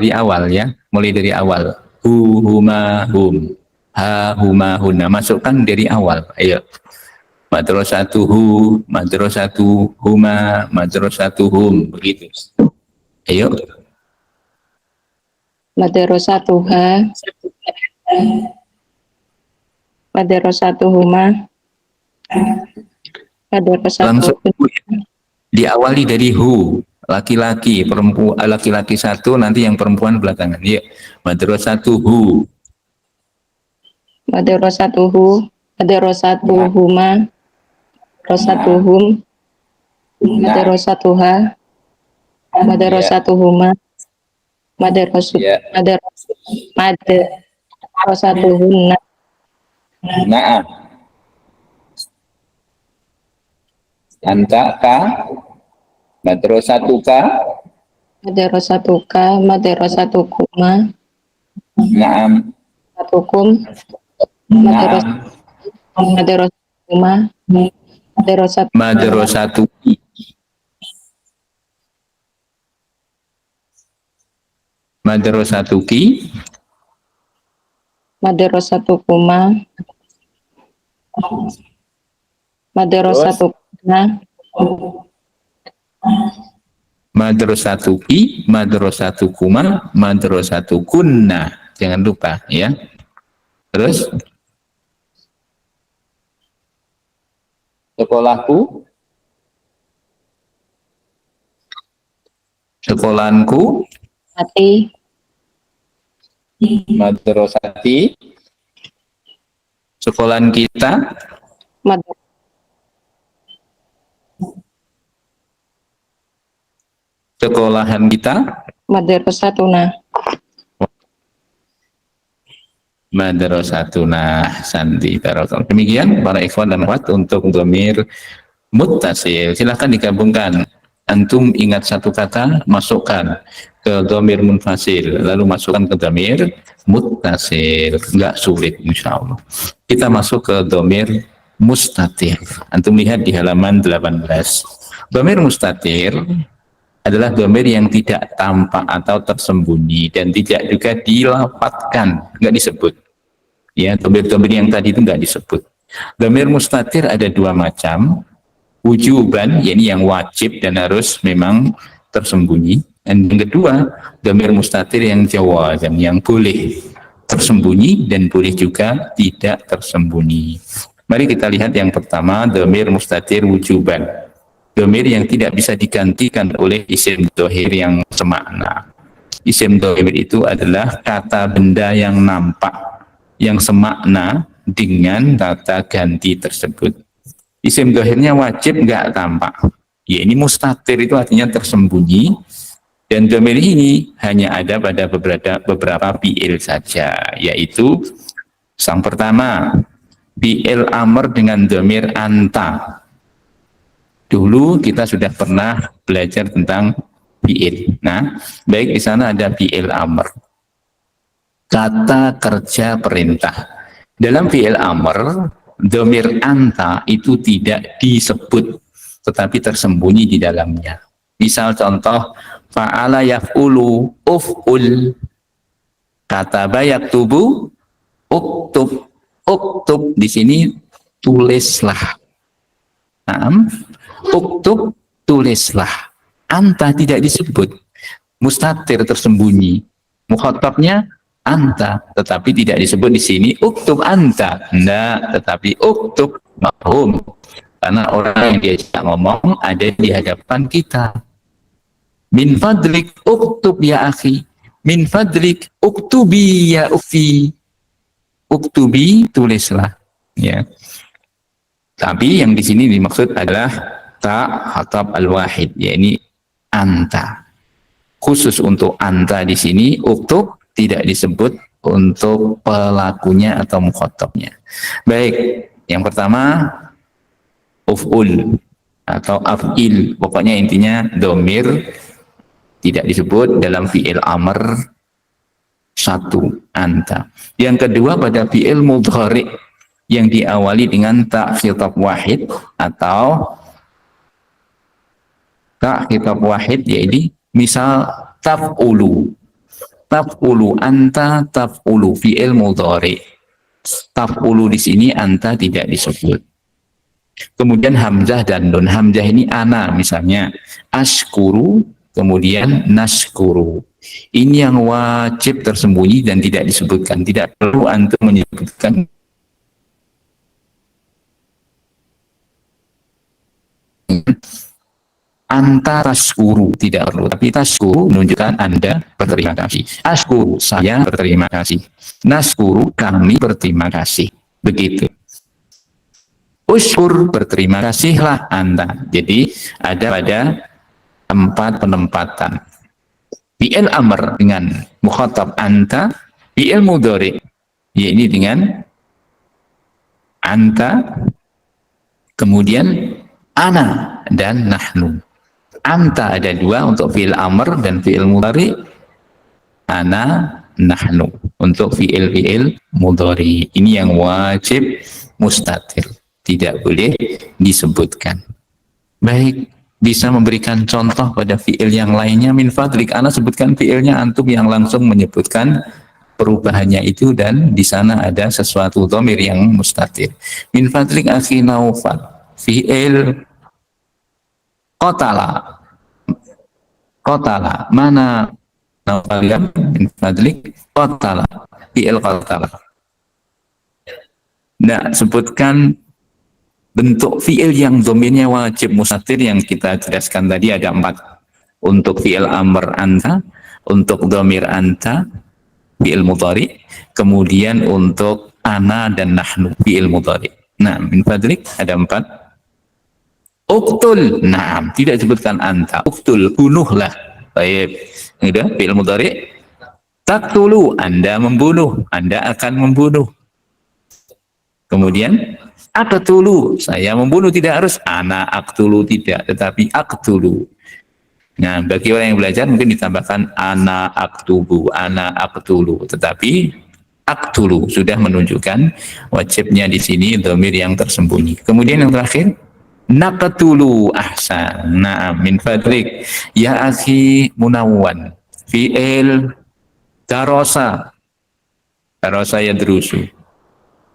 ya, mulai dari awal. Hu, huma, hum. Ha, huma, hunna. Masukkan dari awal. Ayo. Madrasatuhu, madrasatuhuma, madrasatuhum. Begitu. Ayo. Madrasatuha. Madrasatuhuma. Langsung Madrasatuhuma. diawali dari hu, laki-laki, perempuan, laki-laki satu, nanti yang perempuan belakangan. Ya, madrasatuhu. Madrasatuhu. Madrasatuhuma. Madrasatuhum. Madrasatuha. Madrasatuhuma. Ya. Madrasatuhunna. Naam. Anta ka, madrasatuka. Madrasatuka. Madrasatukuma. Naam. Madrasatukum. Naam. Madrasatuma. Madrasatuki. Madrasatuki. Madrasatukuma. Madrasatukuna. Madrasatuki, madrasatukuma, madrasatukunna. Jangan lupa ya. Terus sekolahku, sekolahanku, Hati. madrasati, sekolahan kita, sekolahan kita, Madrasatuna. madrasatuna. Santi tarokom. Demikian para ikhwan dan akhwat untuk dhamir muttasil. Silahkan digabungkan. Antum ingat satu kata, masukkan ke dhamir munfasil, lalu masukkan ke dhamir muttasil. Enggak sulit insyaallah. Kita masuk ke dhamir mustatir. Antum lihat di halaman 18. Dhamir mustatir adalah dhamir yang tidak tampak atau tersembunyi dan tidak juga dilafadzkan, enggak disebut. Ya, dhamir-dhamir yang tadi itu enggak disebut. Dhamir mustatir ada dua macam. Wujuban, yakni yang wajib dan harus memang tersembunyi. Dan yang kedua, dhamir mustatir yang jawazan, yang boleh tersembunyi dan boleh juga tidak tersembunyi. Mari kita lihat yang pertama, dhamir mustatir wujuban. Dhamir yang tidak bisa digantikan oleh isim dhohir yang semakna. Isim dhohir itu adalah kata benda yang nampak, yang semakna dengan kata ganti tersebut. Isim dhohirnya wajib nggak tampak. Ya, ini mustatir itu artinya tersembunyi. Dan dhamir ini hanya ada pada beberapa fi'il saja, yaitu yang pertama, fi'il amr dengan dhamir anta. Dulu kita sudah pernah belajar tentang fi'il. Nah, baik di sana ada fi'il amr. Kata kerja perintah. Dalam fi'il amr, dhamir anta itu tidak disebut, tetapi tersembunyi di dalamnya. Misal contoh, fa'ala yaf'ulu uf'ul, kataba yaktubu uktub. Uktub di sini tulislah. Naam, uktub tulislah. Anta tidak disebut, mustatir tersembunyi. Mukhatabnya anta, tetapi tidak disebut di sini uktub anta. Enggak, tetapi uktub mafhum. Karena orang yang diajak ngomong ada di hadapan kita. Min fadlik uktub ya akhi. Min fadlik uktubi ya ukti. Uktubi, tulislah. Ya. Tapi yang di sini dimaksud adalah ta khatab al-wahid, yakni anta. Khusus untuk anta di sini, uktub tidak disebut untuk pelakunya atau mukhatabnya. Baik, yang pertama uf'ul atau af'il, pokoknya intinya domir tidak disebut dalam fi'il amr satu, anta. Yang kedua pada fi'il mudhari yang diawali dengan ta khitab wahid atau ta khitab wahid, yaitu misal taf'ulu, taf'ulu anta, taf'ulu fi'il mudhari. Taf'ulu di sini anta tidak disebut. Kemudian hamzah dan nun. Hamzah ini ana misalnya, ashkuru, kemudian nashkuru. Ini yang wajib tersembunyi dan tidak disebutkan. Tidak perlu antum menyebutkan. Anta tashkuru tidak perlu, tapi tashkuru menunjukkan Anda berterima kasih. Ashkuru, saya berterima kasih. Nashkuru, kami berterima kasih. Begitu. Ushkur, berterima kasihlah Anda. Jadi ada pada tempat penempatan. Fi'il amr dengan mukhatab anta, fi'il mudhari yakni dengan anta, kemudian ana dan nahnu. Anta ada dua untuk fi'il amr dan fi'il mudhari, ana, nahnu untuk fi'il mudhari. Ini yang wajib mustatir, tidak boleh disebutkan. Baik, bisa memberikan contoh pada fi'il yang lainnya. Min fadlik, ana sebutkan fi'ilnya, antum yang langsung menyebutkan perubahannya itu, dan di sana ada sesuatu dhamir yang mustatir. Min fadlik akhi Naufal, fi'il qatala. Qatala, mana Naufal ya? Min fadlik qatala, fi'il qatala. Nah, sebutkan bentuk fi'il yang dominnya wajib mustatir yang kita jelaskan tadi ada 4. Untuk fi'il amr anta, untuk domir anta, fi'il mudhari, kemudian untuk ana dan nahnu, fi'il mudhari. Nah, min fadlik ada 4. Uktul, nah, tidak disebutkan anta. Uktul, bunuhlah. Baik, sudah fi'il mudhari. Taktulu, Anda membunuh, Anda akan membunuh. Kemudian aqtulu, saya membunuh, tidak harus ana aqtulu, tidak, tetapi aqtulu. Nah, bagi orang yang belajar mungkin ditambahkan ana aqtubu, ana aqtulu, tetapi aqtulu sudah menunjukkan wajibnya di sini dhamir yang tersembunyi. Kemudian yang terakhir naqtulu, ahsan. Nah, min fadlik ya akhi Munawwan, fi'il darasa, darasa yadrusu,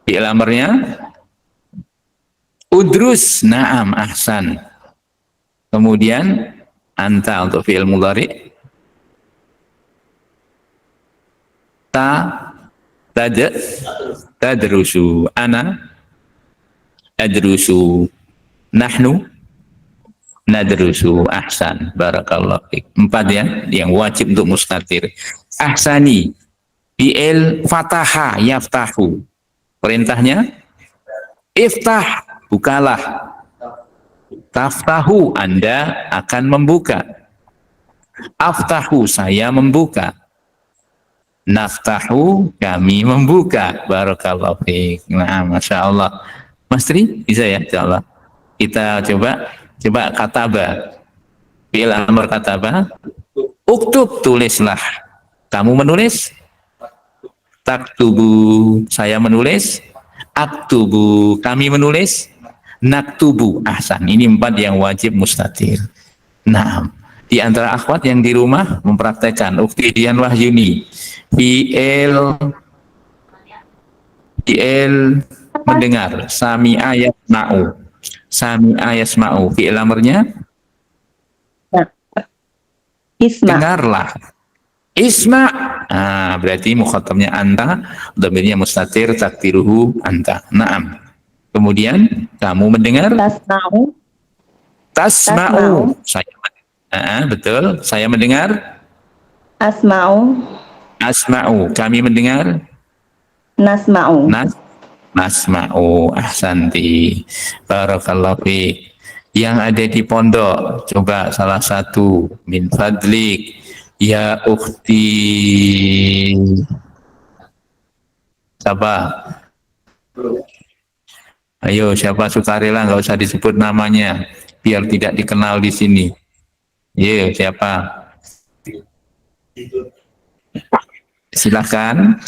fi'il amrnya udrus, na'am, ahsan. Kemudian anta untuk fi'il mudhari, tadrusu, ana adrusu, nahnu nadrusu, ahsan, barakallahu fiik. 4 ya yang wajib untuk mustatir. Ahsani, fi'il fataha yaftahu, perintahnya iftah, bukalah. Taftahu, Anda akan membuka. Aftahu, saya membuka. Naftahu, kami membuka. Barakallahu fiik. Nah, Masya Allah. Mas Tri, bisa ya? Insyaallah. Kita coba kataba. Fi'il amr kataba. Uktub, tulislah. Kamu menulis. Taktubu, saya menulis. Aktubu, kami menulis. Naktubu, ahsan. Ini 4 yang wajib mustatir. Nah, di antara akhwat yang di rumah mempraktekkan Ukti Dian Wahyuni, fi'il mendengar, sami'a yasma'u, sami'a yasma'u, fi'il amrnya Isma. dengarlah. Isma, berarti mukhatabnya anta, dhamirnya mustatir, takdiruhu anta. Naam. Kemudian kamu mendengar Tasma'u. tasma'u. Betul. Saya mendengar Asma'u. asma'u. Kami mendengar Nasma'u. nasma'u. Ahsanti. Barakallahu fiik. Yang ada di pondok, coba salah satu min fadlik ya ukhti. Siapa? Ayo, siapa sukarela, nggak usah disebut namanya biar tidak dikenal di sini. Iya, siapa? Silakan.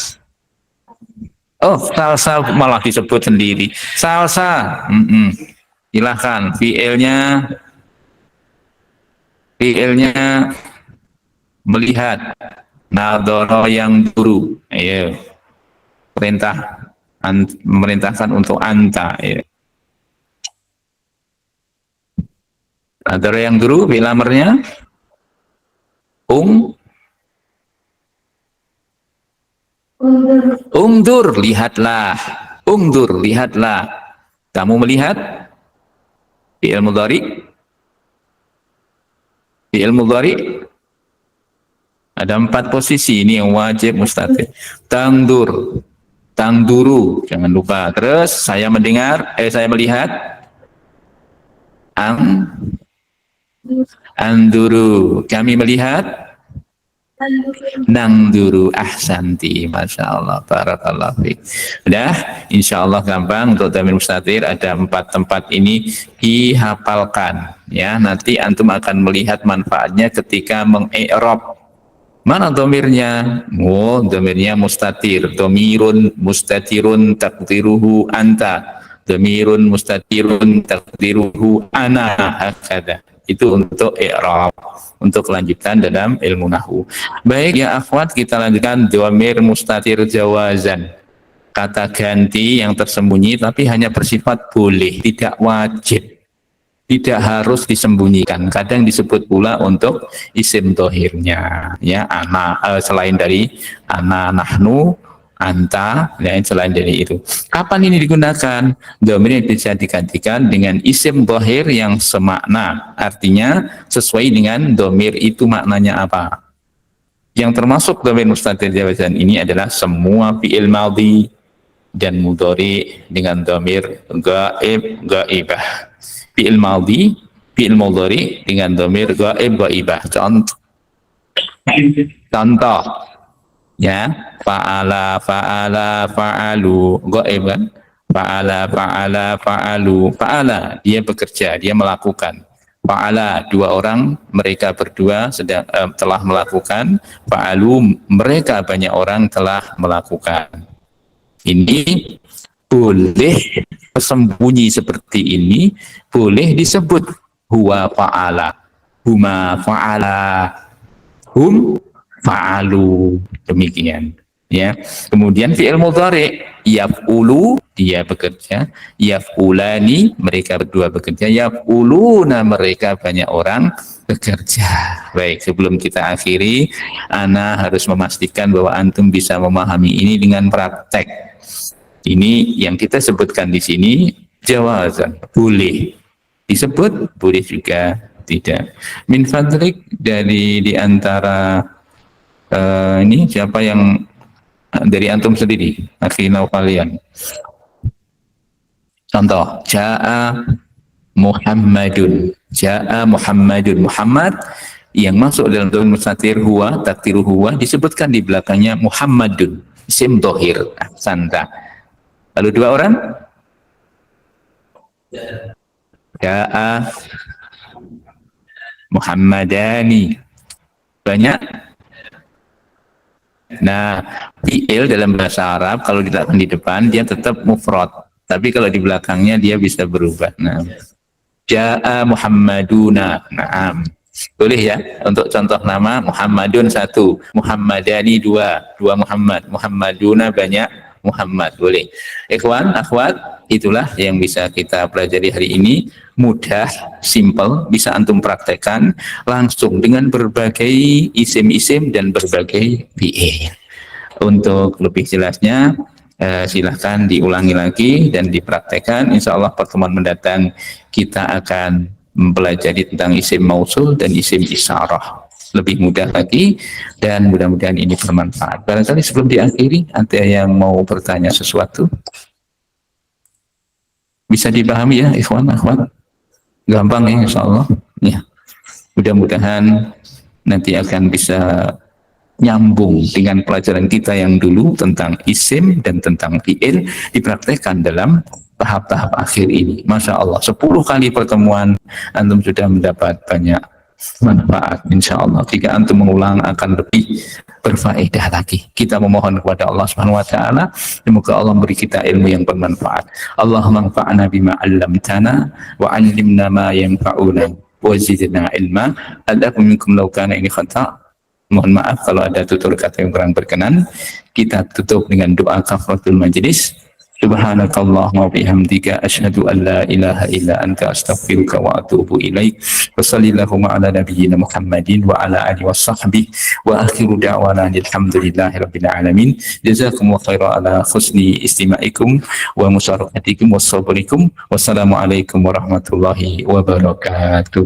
Oh, salsa malah disebut sendiri. Salsa. Silakan. VL-nya melihat. Nadoro yang dulu. Ayo. Memerintahkan untuk anta. Ayo. Nadoro yang dulu, filamernya. Ungdur, lihatlah. Ungdur, lihatlah. Kamu melihat? Fi'il mudhari. Fi'il mudhari. Ada 4 posisi ini yang wajib mustatir. Tangdur. Tangduru, jangan lupa. Terus saya saya melihat. Anduru. Kami melihat. Nangduru. Ahsanti. Masya Allah. Barakallahu fiik. Udah, insya Allah gampang untuk dhamir mustatir. Ada 4 tempat ini dihafalkan. Ya, nanti antum akan melihat manfaatnya ketika mengi'rab. Mana dhamirnya? Oh, dhamirnya mustatir. Dhamirun mustatirun taqdiruhu anta. Dhamirun mustatirun taqdiruhu ana. Hakada. Itu untuk i'rab, untuk kelanjutan dalam ilmu nahwu. Baik ya akhwat, kita lanjutkan dhamir mustatir jawazan. Kata ganti yang tersembunyi tapi hanya bersifat boleh, tidak wajib. Tidak harus disembunyikan. Kadang disebut pula untuk isim dohirnya, ya, ana, selain dari ana, nahnu, anta, dan selain dari itu. Kapan ini digunakan? Dhamir bisa digantikan dengan isim dohir yang semakna, artinya sesuai dengan dhamir itu maknanya apa. Yang termasuk dhamir mustatir jawazan ini adalah semua fi'il madhi dan mudhari dengan dhamir ghaib, ghaibah. Fi'il madhi, fi'il mudhari dengan dhamir ghaib, ghaibah. Contoh. Ya, fa'ala, fa'alu, ghaib kan? Fa'ala, fa'alu. Fa'ala, dia bekerja, dia melakukan. Fa'ala, 2 orang, mereka berdua telah melakukan. Fa'alu, mereka banyak orang telah melakukan. Ini boleh sembunyi seperti ini, boleh disebut huwa fa'ala, huma fa'ala, hum fa'alu, demikian. Ya. Kemudian fi'il mudhari, yaf'ulu, dia bekerja, yaf'ulani, mereka berdua bekerja, yaf'uluna, mereka banyak orang bekerja. Baik, sebelum kita akhiri, ana harus memastikan bahwa antum bisa memahami ini dengan praktek. Ini yang kita sebutkan di sini jawazan, boleh disebut, boleh juga tidak. Min fadlik, di antara ini siapa yang dari antum sendiri, akhina kalian. Contoh, ja'a Muhammadun. Ja'a Muhammadun. Muhammad yang masuk dalam dhamir mustatir huwa, takdiru huwa, disebutkan di belakangnya Muhammadun, isim dohir. Santa. Lalu 2 orang? Ja'a Muhammadani. Banyak. Nah, fi'il dalam bahasa Arab kalau diletakkan di depan dia tetap mufrad, tapi kalau di belakangnya dia bisa berubah. Nah, Ja'a Muhammaduna. Naam. Boleh ya, untuk contoh nama Muhammadun 1, Muhammadani 2 Muhammad, Muhammaduna banyak Muhammad, boleh. Ikhwan, akhwat, itulah yang bisa kita pelajari hari ini. Mudah, simple, bisa antum praktekkan langsung dengan berbagai isim-isim dan berbagai fi'il. Untuk lebih jelasnya, silahkan diulangi lagi dan dipraktekkan. Insya Allah pertemuan mendatang kita akan mempelajari tentang isim mausul dan isim isyarah lebih mudah lagi, dan mudah-mudahan ini bermanfaat. Barangkali sebelum diakhiri ada yang mau bertanya sesuatu, bisa dipahami ya ikhwan akhwat, gampang ya insya Allah ya. Mudah-mudahan nanti akan bisa nyambung dengan pelajaran kita yang dulu tentang isim dan tentang fi'il, dipraktekkan dalam tahap-tahap akhir ini. Masya Allah, 10 kali pertemuan antum sudah mendapat banyak manfaat. Insya Allah jika antum mengulang akan lebih berfaedah lagi. Kita memohon kepada Allah Subhanahu wa taala semoga Allah beri kita ilmu yang bermanfaat. Allahumma anfa'na bima 'allamtana wa 'allimna ma yanfa'una wa zidna ilma. Adakum minkum law kana ini khata'. Mohon maaf kalau ada tutur kata yang kurang berkenan. Kita tutup dengan doa kafaratul majlis. Subhanakallahumma wa bihamdika asyhadu an la ilaha illa anta astaghfiruka wa atubu ilaik. Wa sallallahu ala nabiyyina Muhammadin wa ala alihi washabbihi wa akhiru da'wana alhamdulillahi rabbil alamin. Jazakumullahu khairan ala husni istima'ikum wa musyarakatikum wa sabrikum. Wassalamu alaikum warahmatullahi wabarakatuh.